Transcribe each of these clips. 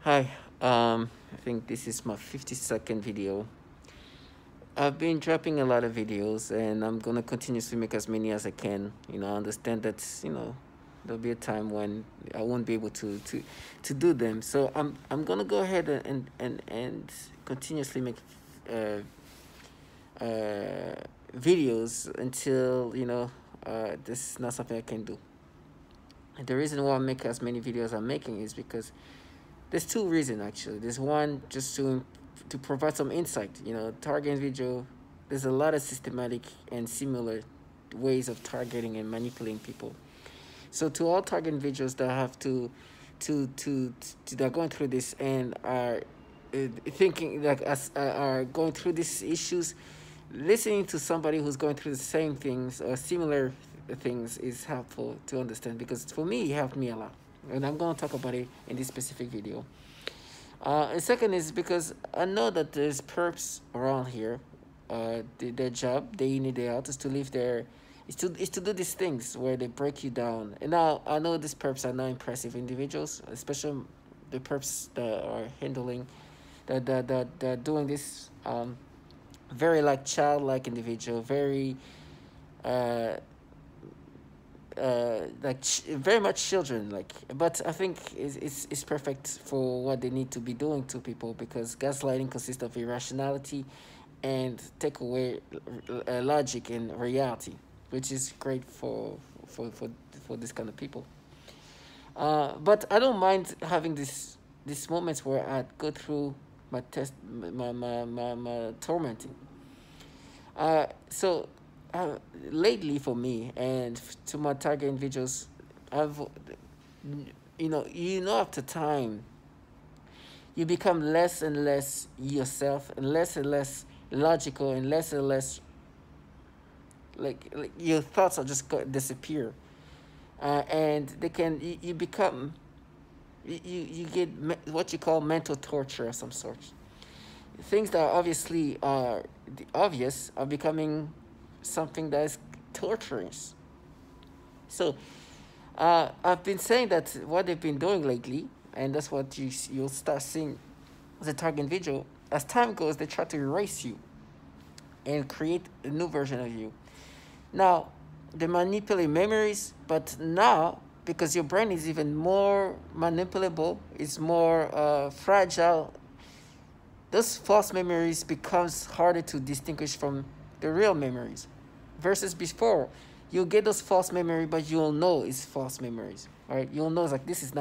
Hi, I think this is my 52nd video. I've been dropping a lot of videos and I'm gonna continuously make as many as I can. I understand that, there'll be a time when I won't be able to do them. So I'm gonna go ahead and continuously make uh, videos until, this is not something I can do. And the reason why I make as many videos I'm making is because there's two reasons actually. There's one just to provide some insight. Target individual. There's a lot of systematic and similar ways of targeting and manipulating people. So to all target individuals that have to that are going through this and are thinking like as are going through these issues, listening to somebody who's going through the same things or similar things is helpful to understand, because for me it helped me a lot, and I'm going to talk about it in this specific video. And second is because I know that there's perps around here. Their job day in and day out is to live there, is to do these things where they break you down. And now I know these perps are not impressive individuals, especially the perps that are handling that doing this very like childlike individual, very uh very much children like. But I think it's perfect for what they need to be doing to people, because gaslighting consists of irrationality and take away logic and reality, which is great for this kind of people. But I don't mind having these moments where I go through my test my tormenting. So lately for me and to my target individuals, I've after time you become less and less yourself and less logical and less like your thoughts are just disappear, and they can you become you get what you call mental torture of some sort. Things that obviously are the obvious are becoming something that is torturous. So I've been saying that what they've been doing lately, and that's what you'll start seeing as a target individual. As time goes, they try to erase you and create a new version of you. Now, they manipulate memories, but now because your brain is even more manipulable, it's more fragile. Those false memories becomes harder to distinguish from the real memories, versus before you'll get those false memory, but you'll know it's false memories. All right, you'll know it's like it's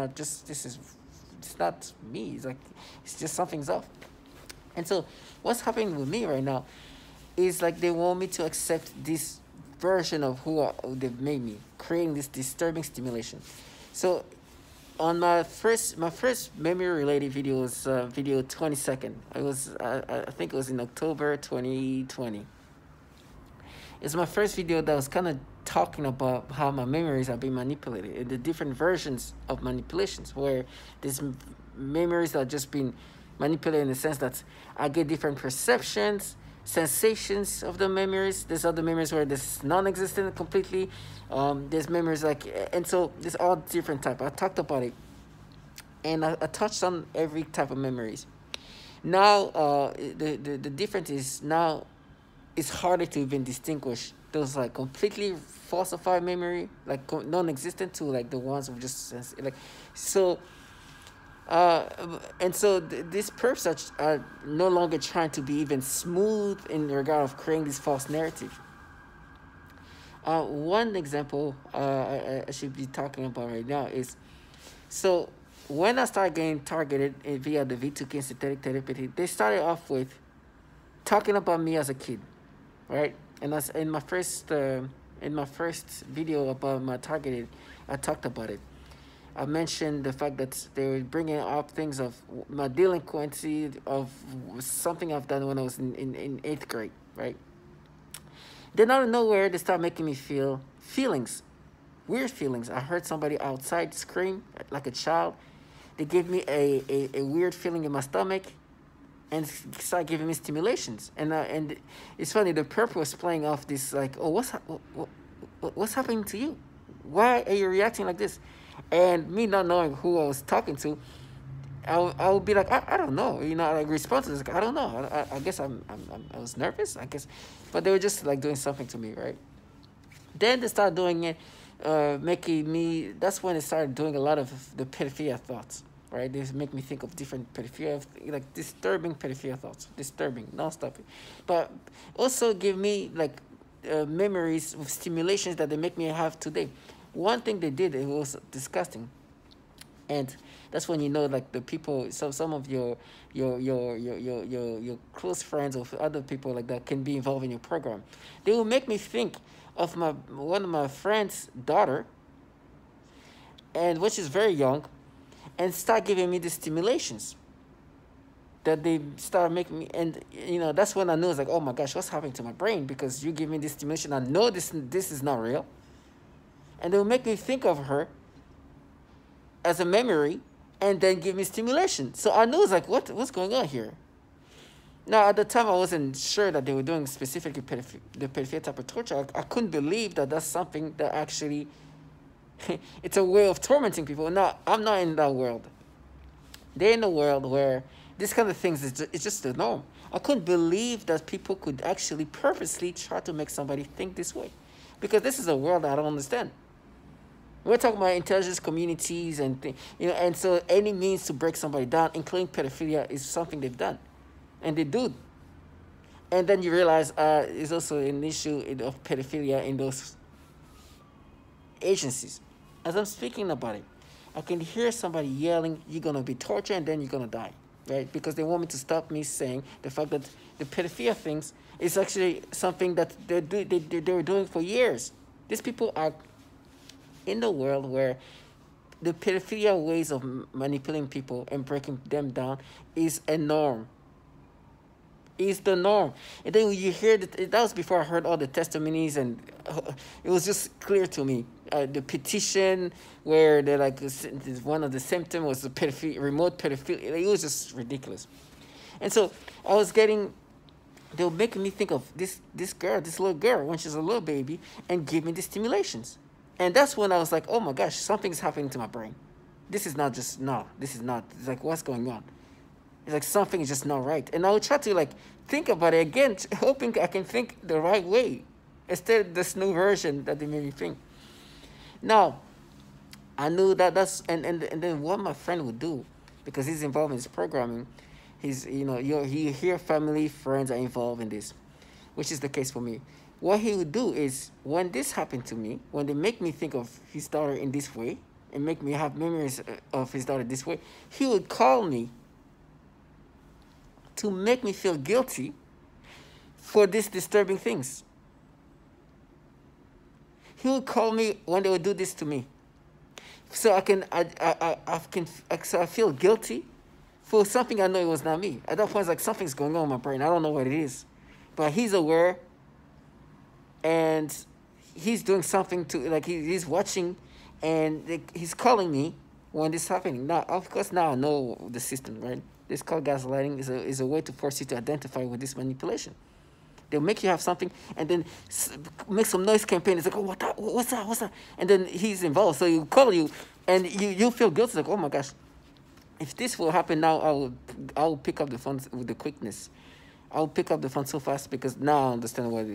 not me. It's like it's just something's off. And so what's happening with me right now is like they want me to accept this version of they've made me, creating this disturbing stimulation. So on my first memory related video was video 22nd. I think it was in October 2020. It's my first video that was kind of talking about how my memories are being manipulated and the different versions of manipulations, where these memories are just being manipulated in the sense that I get different perceptions, sensations of the memories. There's other memories where this non-existent completely. There's memories like, and so there's all different type. I talked about it, and I touched on every type of memories. Now, the difference is now it's harder to even distinguish those like completely falsified memory, like non-existent, to like the ones of just like so. And so these perps are no longer trying to be even smooth in regard of creating this false narrative. One example I should be talking about right now is, so when I started getting targeted via the V2K synthetic telepathy, they started off with talking about me as a kid, right? And as in my first video about my targeted, I talked about it. I mentioned the fact that they were bringing up things of my delinquency of something I've done when I was in eighth grade, right? Then out of nowhere, they start making me feel feelings, weird feelings. I heard somebody outside scream like a child. They gave me a weird feeling in my stomach and start giving me stimulations. And it's funny, the perp was playing off this like, oh, what's happening to you? Why are you reacting like this? And me not knowing who I was talking to, I'll be like, I don't know, like respond to this, like, I don't know, I guess I was nervous, I guess, but they were just like doing something to me, right? Then they started doing it, making me. That's when they started doing a lot of the pedophilia thoughts, right? They make me think of different pedophilia, like disturbing pedophilia thoughts, disturbing, non-stop, but also give me like memories of stimulations that they make me have today. One thing they did, it was disgusting, and that's when like the people. So some of your close friends or other people like that can be involved in your program. They will make me think of my one of my friend's daughter, and which is very young, and start giving me the stimulations that they start making me. And that's when I know, it's like, oh my gosh, what's happening to my brain, because you give me this stimulation, I know this is not real, and they'll make me think of her as a memory, and then give me stimulation. So I know, it's like, what's going on here. Now, at the time, I wasn't sure that they were doing specifically the pedophilia type of torture. I couldn't believe that that's something that actually, it's a way of tormenting people. No, I'm not in that world. They're in a world where this kind of things it's just the norm. I couldn't believe that people could actually purposely try to make somebody think this way, because this is a world I don't understand. We're talking about intelligence communities and and so any means to break somebody down, including pedophilia, is something they've done, and they do. And then you realize there's also an issue of pedophilia in those agencies. As I'm speaking about it, I can hear somebody yelling, "You're gonna be tortured, and then you're gonna die," right? Because they want me to stop me saying the fact that the pedophilia things is actually something that they were doing for years. These people are in the world where the pedophilia ways of manipulating people and breaking them down is a norm. Is the norm. And then when you hear that was before I heard all the testimonies, and it was just clear to me. The petition where they're like, one of the symptoms was the remote pedophilia. It was just ridiculous. And so I was getting, they were making me think of this little girl when she's a little baby, and give me the stimulations. And that's when I was like, oh my gosh, something's happening to my brain. This is not just, no, this is not. It's like, what's going on? It's like something is just not right. And I would try to like think about it again, hoping I can think the right way, instead of this new version that they made me think. Now, I knew and then what my friend would do, because he's involved in this programming, you hear family, friends are involved in this, which is the case for me. What he would do is, when this happened to me, when they make me think of his daughter in this way, and make me have memories of his daughter this way, he would call me to make me feel guilty for these disturbing things. He would call me when they would do this to me, so I feel guilty for something I know it was not me. At that point, it's like something's going on in my brain. I don't know what it is, but he's aware. And he's doing something to, like, he's watching, and he's calling me when this is happening. Now, of course, now I know the system, right? This called gaslighting is a way to force you to identify with this manipulation. They'll make you have something, and then make some noise campaign. It's like, oh, what's that? And then he's involved, so he'll call you, and you feel guilty. It's like, oh my gosh, if this will happen now, I'll pick up the phone with the quickness. I'll pick up the phone so fast, because now I understand what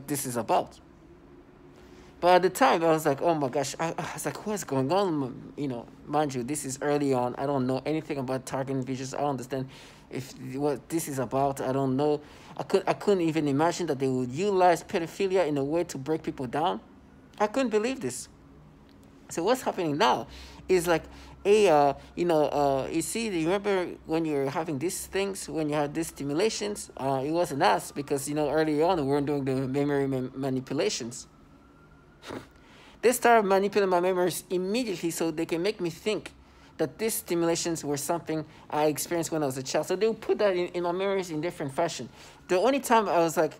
this is about. But at the time, I was like, oh my gosh, I was like, what's going on? Mind you, this is early on. I don't know anything about targeting visuals. I don't understand what this is about. I don't know. I couldn't even imagine that they would utilize pedophilia in a way to break people down. I couldn't believe this. So what's happening now is like, you see, you remember when you were having these things, when you had these stimulations, it wasn't us, because, early on we weren't doing the memory manipulations. They started manipulating my memories immediately, so they can make me think that these stimulations were something I experienced when I was a child. So they would put that in my memories in different fashion. The only time I was like,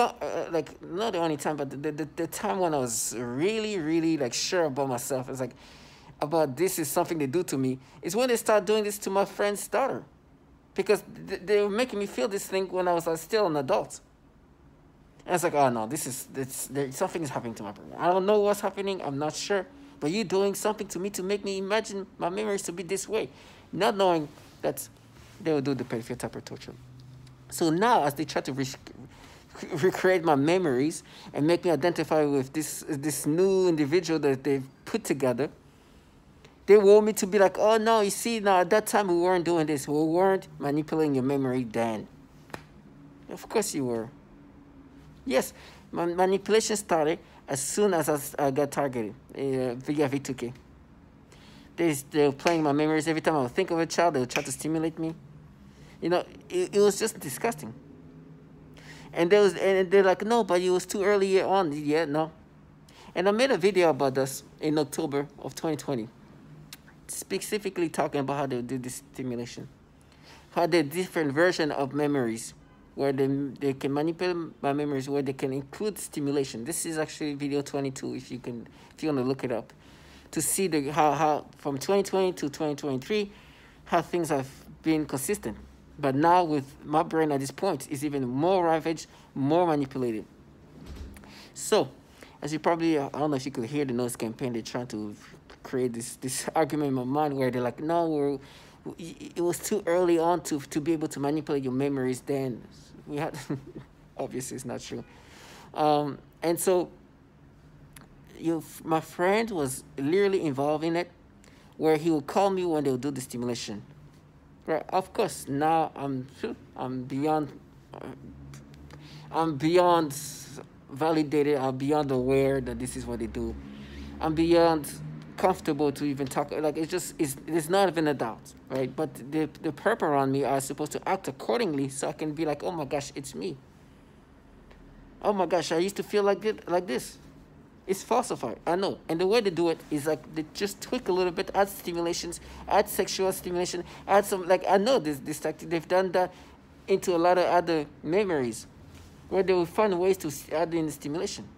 not the only time, but the time when I was really, really like sure about myself, it's like, about this is something they do to me, is when they start doing this to my friend's daughter. Because they were making me feel this thing when I was still an adult. And it's like, oh no, something is happening to my brain. I don't know what's happening, I'm not sure, But you doing something to me to make me imagine my memories to be this way, not knowing that they will do the pedophilia type of torture. So now, as they try to recreate my memories and make me identify with this new individual that they've put together, they want me to be like, oh no, you see, now at that time we weren't doing this. We weren't manipulating your memory then. Of course you were. Yes, manipulation started as soon as I got targeted via V2K. They were playing my memories. Every time I would think of a child, they would try to stimulate me. It was just disgusting. And they're like, no, but it was too early on. Yeah, no. And I made a video about this in October of 2020, specifically talking about how they do this stimulation, how the different version of memories, where they can manipulate my memories, where they can include stimulation. This is actually video 22, if you want to look it up, to see how from 2020 to 2023, how things have been consistent. But now with my brain at this point is even more ravaged, more manipulated. So, as you probably, I don't know if you could hear the noise campaign, they're trying to create this argument in my mind where they're like, no, it was too early on to be able to manipulate your memories then. We had, obviously it's not true. And so, my friend was literally involved in it, where he would call me when they would do the stimulation. Right, of course, now I'm beyond validated. I'm beyond aware that this is what they do. I'm beyond comfortable to even talk. Like, it's not even a doubt, right? But the perp around me are supposed to act accordingly, so I can be like, oh my gosh, it's me. Oh my gosh, I used to feel like this. It's falsified, I know. And the way they do it is like they just tweak a little bit, add stimulations, add sexual stimulation, add some, like, I know this tactic. They've done that into a lot of other memories where they will find ways to add in the stimulation.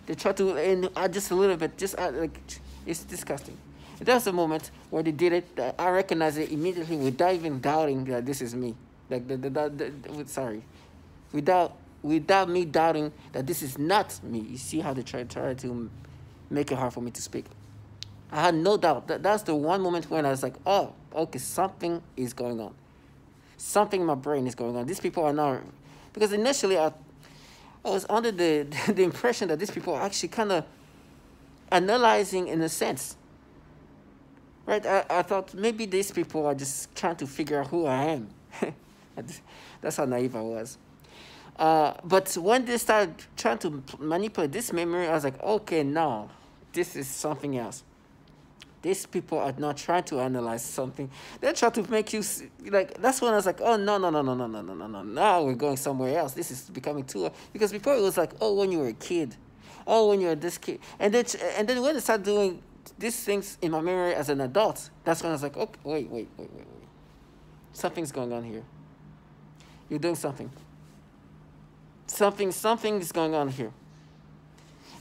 They try to add just a little bit, just add, like, it's disgusting. That's the moment where they did it, that I recognize it immediately without even doubting that this is me. Like, without me doubting that this is not me. You see how they try to make it hard for me to speak. I had no doubt. That's the one moment when I was like, oh, okay, something is going on. Something in my brain is going on. These people are now... Because initially I was under the impression that these people are actually kind of analyzing in a sense. Right? I thought maybe these people are just trying to figure out who I am. That's how naive I was. But when they started trying to manipulate this memory, I was like, okay, no, this is something else. These people are not trying to analyze something. They're trying to make you, like, that's when I was like, oh, no. Now we're going somewhere else. This is becoming too, because before it was like, oh, when you were a kid. Oh, when you were this kid. And then when they started doing these things in my memory as an adult, that's when I was like, okay, wait. Something's going on here. You're doing something. Something is going on here.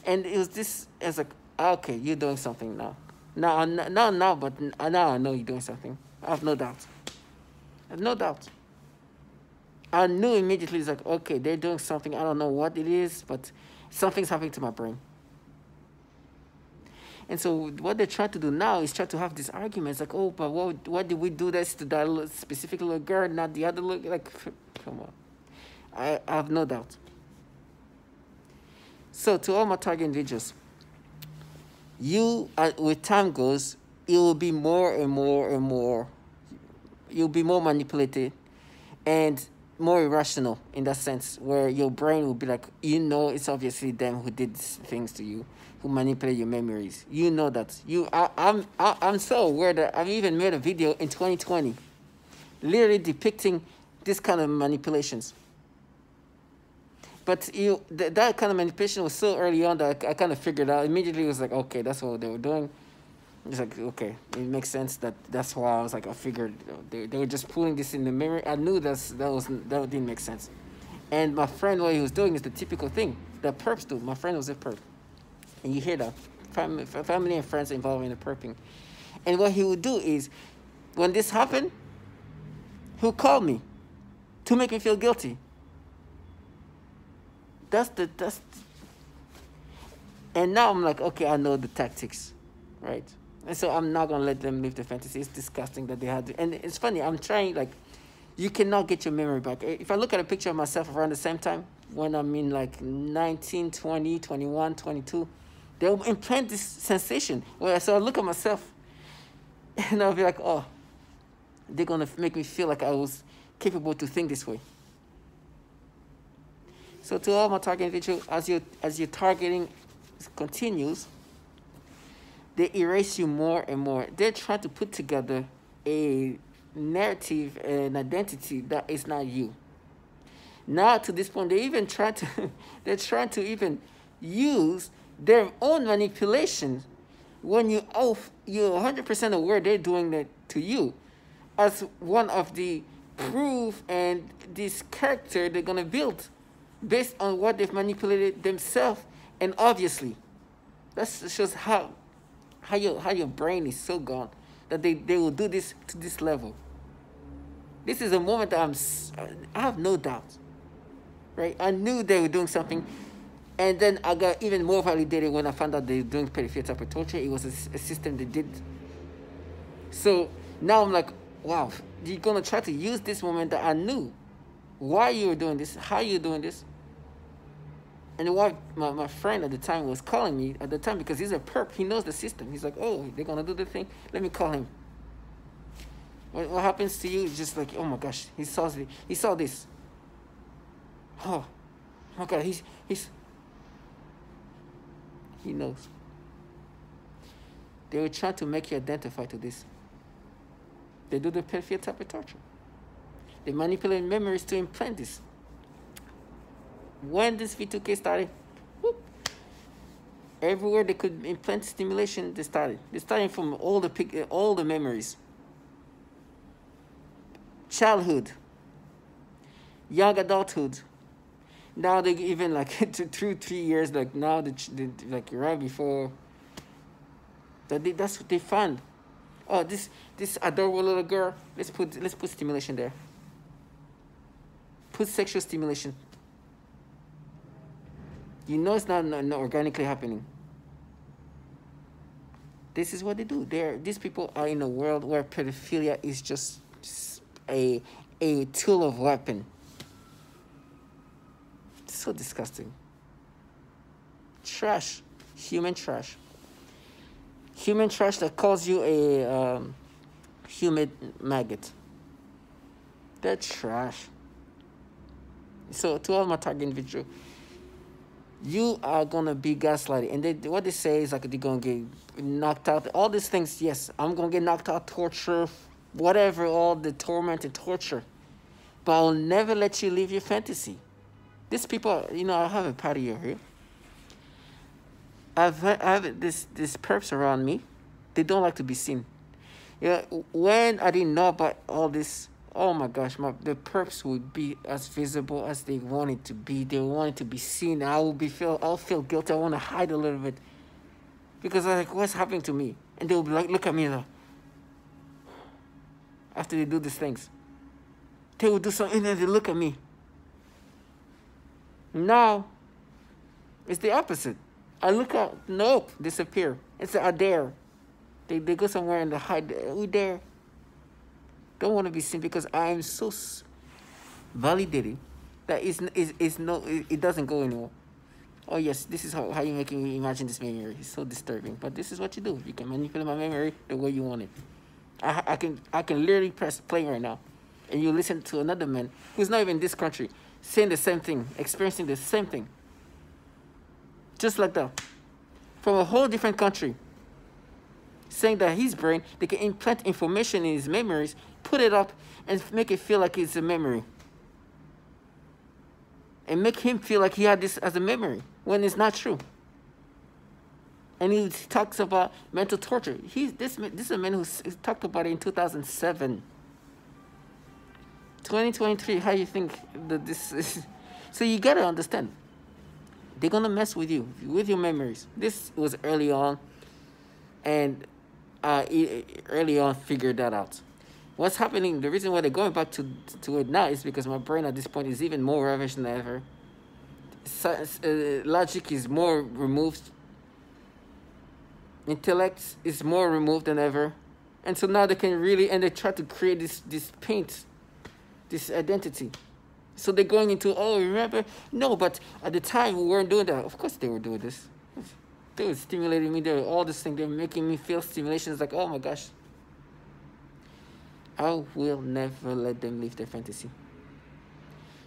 And it was this, it's like, okay, you're doing something now. Now, but now I know you're doing something. I have no doubt. I knew immediately, it's like, okay, they're doing something. I don't know what it is, but something's happening to my brain. And so what they're trying to do now is try to have these arguments, like, oh, but what did we do this to that specific little girl, not the other little, like, come on. I have no doubt. So to all my target individuals, with time goes, it will be more and more. You'll be more manipulated and more irrational in that sense, where your brain will be like, it's obviously them who did these things to you, who manipulate your memories. You know that. I'm so aware that I've even made a video in 2020, literally depicting this kind of manipulations. But that kind of manipulation was so early on that I kind of figured out. Immediately it was like, okay, that's what they were doing. It's like, okay, it makes sense. That's why I was like, I figured they were just pulling this in the mirror. I knew that didn't make sense. And my friend, what he was doing is the typical thing that perps do. My friend was a perp. And you hear that. Family and friends involved in the perping. And what he would do is, when this happened, he'll call me to make me feel guilty. And now I'm like, okay, I know the tactics. right? And so I'm not gonna let them live the fantasy. It's disgusting that they had to, and it's funny. I'm trying like, you cannot get your memory back. If I look at a picture of myself around the same time when I'm in like 19, 20, 21, 22, they'll implant this sensation. Well, so I look at myself and I'll be like, oh, they're gonna make me feel like I was capable to think this way. So to all my target individuals, as your targeting continues, they erase you more and more. They're trying to put together a narrative and identity that is not you. Now to this point, they're trying to even use their own manipulation when you're 100% aware they're doing that to you, as one of the proof and this character they're gonna build based on what they've manipulated themselves. And obviously, that shows how your brain is so gone that they will do this to this level. This is a moment that I have no doubt, right? I knew they were doing something, and then I got even more validated when I found out they were doing pedophilia type of torture. It was a system they did. So now I'm like, wow, you're gonna try to use this moment that I knew why you were doing this, how you're doing this. And why my friend at the time was calling me at the time, because he's a perp. He knows the system. He's like, oh, they're going to do the thing. Let me call him. What happens to you is just like, oh, my gosh, he saw this. Oh, my God, he knows. They were trying to make you identify to this. They do the pedophilia type of torture. They manipulate memories to implant this. When this V2K started, whoop, everywhere they could implant stimulation, they started. They started from all the memories. Childhood, young adulthood. Now they even like 2-3 years, like now like right before. That's what they found. Oh, this adorable little girl. Let's put stimulation there. Put sexual stimulation. You know it's not organically happening. This is what they do. These people are in a world where pedophilia is just a tool of weapon. It's so disgusting. Trash. Human trash. Human trash that calls you a human maggot. They're trash. So to all my target individual, you are gonna be gaslighted, and what they say is like they're gonna get knocked out. All these things, yes, I'm gonna get knocked out, torture, whatever, all the torment and torture, but I'll never let you leave your fantasy. These people, I have a party over here. I have this perps around me. They don't like to be seen. Yeah, when I didn't know about all this. Oh my gosh, the perps would be as visible as they wanted to be. They wanted to be seen. I'll feel guilty. I want to hide a little bit. Because I'm like, what's happening to me? And they'll be like, look at me now. After they do these things. They will do something and then they look at me. Now, it's the opposite. I look out, nope, disappear. It's a dare. They go somewhere and they hide. We dare. Don't want to be seen because I am so validated that it doesn't go anywhere. Oh yes, this is how you're making me imagine this memory. It's so disturbing, but this is what you do. You can manipulate my memory the way you want it. I can literally press play right now, and you listen to another man who's not even in this country saying the same thing, experiencing the same thing, just like that, from a whole different country. Saying that his brain, they can implant information in his memories, put it up, and make it feel like it's a memory. And make him feel like he had this as a memory, when it's not true. And he talks about mental torture. This is a man who talked about it in 2007. 2023, how you think that this is? So you gotta understand. They're gonna mess with you, with your memories. This was early on, and early on figured that out. What's happening, the reason why they're going back to it now is because my brain at this point is even more ravaged than ever. Logic is more removed. intellect is more removed than ever. And so now they can really, and they try to create this paint, this identity. So they're going into, oh, remember? No, but at the time we weren't doing that. Of course they were doing this. They were stimulating me. They were all this thing. They were making me feel stimulations like, oh my gosh. I will never let them live their fantasy.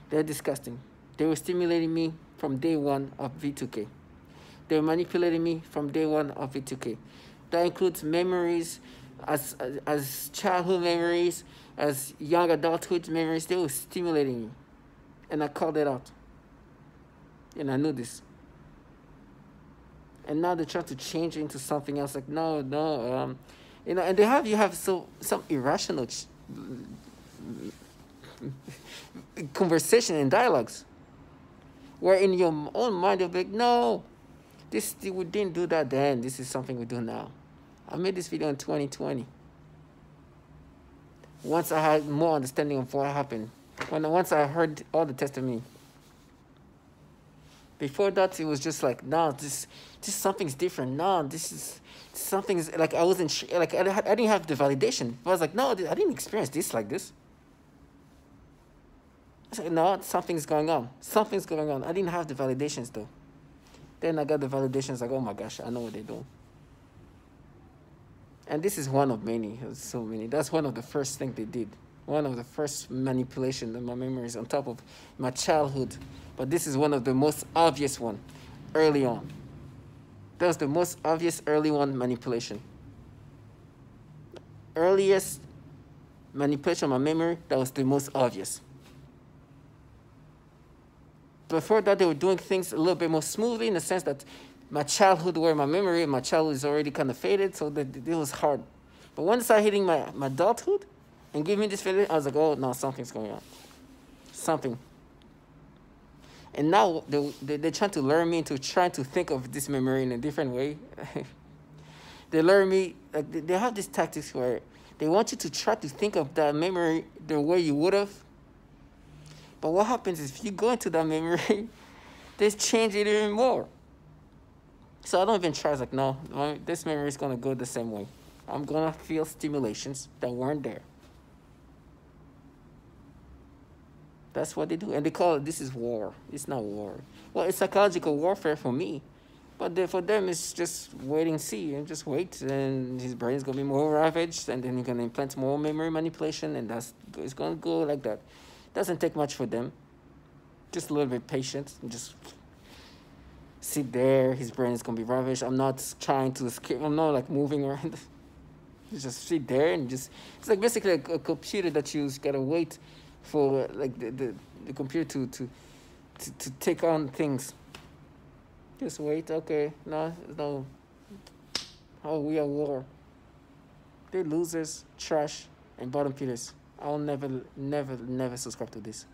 They're disgusting. They were stimulating me from day one of V2K. They were manipulating me from day one of V2K. That includes memories, as childhood memories, as young adulthood memories. They were stimulating me. And I called it out. And I knew this. And now they're trying to change it into something else. Like, no, and you have some irrational conversation and dialogues, where in your own mind you'll be like, no, we didn't do that then. This is something we do now. I made this video in 2020. Once I had more understanding of what happened, once I heard all the testimony. Before that, it was just like, no, this something's different. No, something's like I wasn't like I didn't have the validation. I was like, no, I didn't experience this like this. I was like, no, something's going on. Something's going on. I didn't have the validations though. Then I got the validations. Like, oh my gosh, I know what they're doing. And this is one of many. There's so many. That's one of the first things they did. One of the first manipulation in my memories on top of my childhood. But this is one of the most obvious one early on. That was the most obvious early one manipulation. Earliest manipulation of my memory, that was the most obvious. Before that, they were doing things a little bit more smoothly in the sense that my childhood were my memory, and my childhood is already kind of faded, so it was hard. But once I started hitting my adulthood and giving me this feeling, I was like, oh, no, something's going on. Something. And now they're trying to lure me into trying to think of this memory in a different way. They lure me, like they have these tactics where they want you to try to think of that memory the way you would have. But what happens is if you go into that memory, they change it even more. So I don't even try. It's like, no, this memory is going to go the same way. I'm going to feel stimulations that weren't there. That's what they do. And they call it, this is war. It's not war. Well, it's psychological warfare for me. But for them, it's just wait and see. And just wait. And his brain's going to be more ravaged. And then you're going to implant more memory manipulation. And it's going to go like that. Doesn't take much for them. Just a little bit patient. And just sit there. His brain is going to be ravaged. I'm not trying to escape. I'm not like moving around. You just sit there and just... It's like basically a computer that you got to wait for like the computer to take on things. Just wait, okay, no. Oh, we are war. They're losers, trash, and bottom feeders. I'll never subscribe to this.